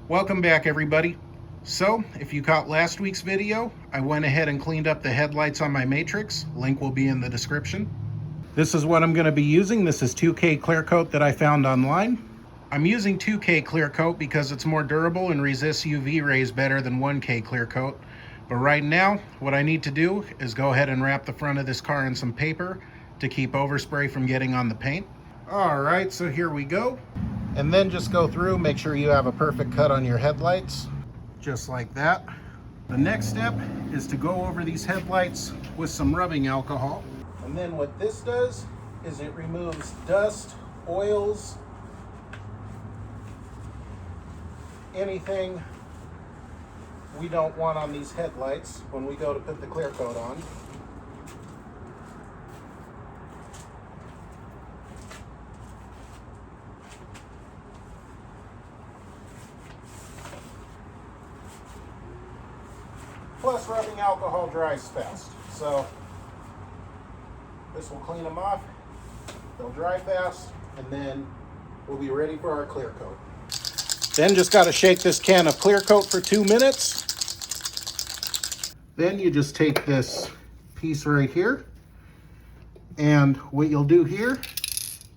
Welcome back, everybody. So, if you caught last week's video, I went ahead and cleaned up the headlights on my Matrix. Link will be in the description. This is what I'm going to be using. This is 2K clear coat that I found online. I'm using 2K clear coat because it's more durable and resists UV rays better than 1K clear coat. But right now, what I need to do is go ahead and wrap the front of this car in some paper to keep overspray from getting on the paint. All right, so here we go. And then just go through, make sure you have a perfect cut on your headlights, just like that. The next step is to go over these headlights with some rubbing alcohol. And then what this does is it removes dust, oils, anything we don't want on these headlights when we go to put the clear coat on. Plus, rubbing alcohol dries fast, so this will clean them off. They'll dry fast, and then we'll be ready for our clear coat. Then just got to shake this can of clear coat for 2 minutes. Then you just take this piece right here, and what you'll do here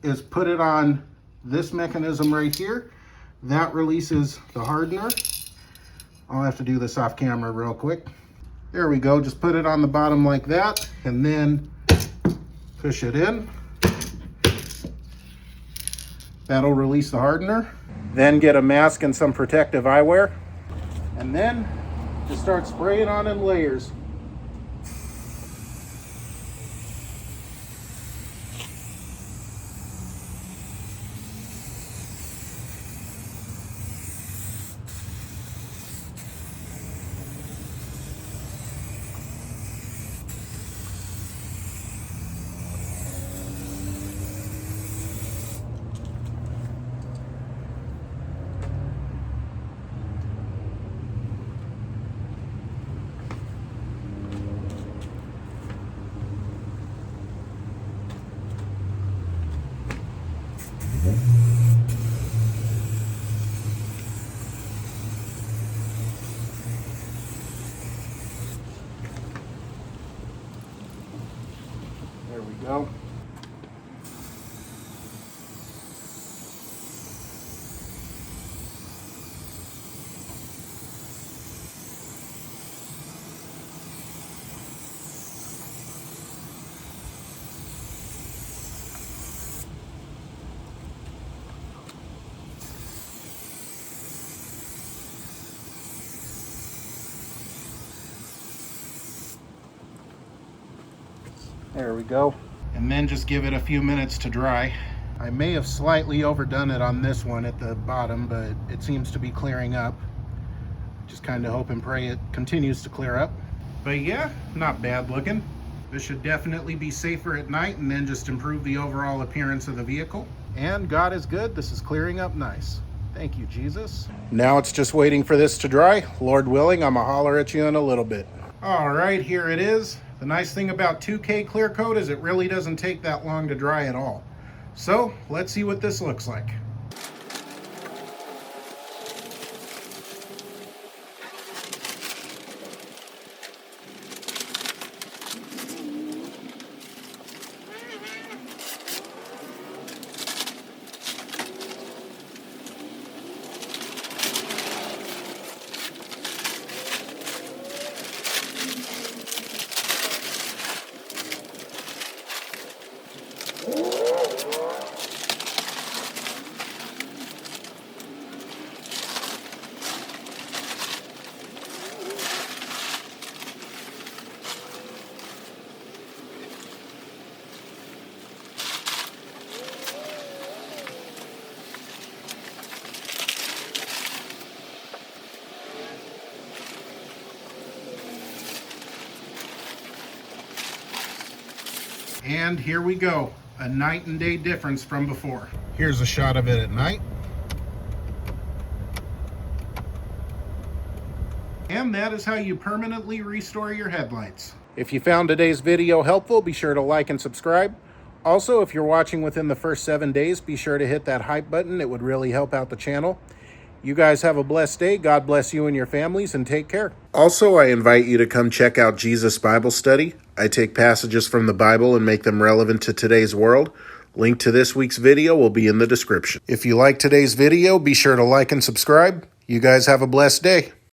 is put it on this mechanism right here. That releases the hardener. I'll have to do this off camera real quick. There we go, just put it on the bottom like that, and then push it in. That'll release the hardener. Then get a mask and some protective eyewear, and then just start spraying on in layers. There we go. There we go. And then just give it a few minutes to dry. I may have slightly overdone it on this one at the bottom, but it seems to be clearing up. Just kind of hope and pray it continues to clear up. But yeah, not bad looking. This should definitely be safer at night and then just improve the overall appearance of the vehicle. And God is good, this is clearing up nice. Thank you, Jesus. Now it's just waiting for this to dry. Lord willing, I'm gonna holler at you in a little bit. All right, here it is. The nice thing about 2K clear coat is it really doesn't take that long to dry at all. So let's see what this looks like. And here we go, a night and day difference from before. Here's a shot of it at night. And that is how you permanently restore your headlights. If you found today's video helpful, be sure to like and subscribe. Also, if you're watching within the first 7 days, be sure to hit that hype button. It would really help out the channel. You guys have a blessed day. God bless you and your families, and take care. Also, I invite you to come check out Jesus Bible Study. I take passages from the Bible and make them relevant to today's world. Link to this week's video will be in the description. If you like today's video, be sure to like and subscribe. You guys have a blessed day.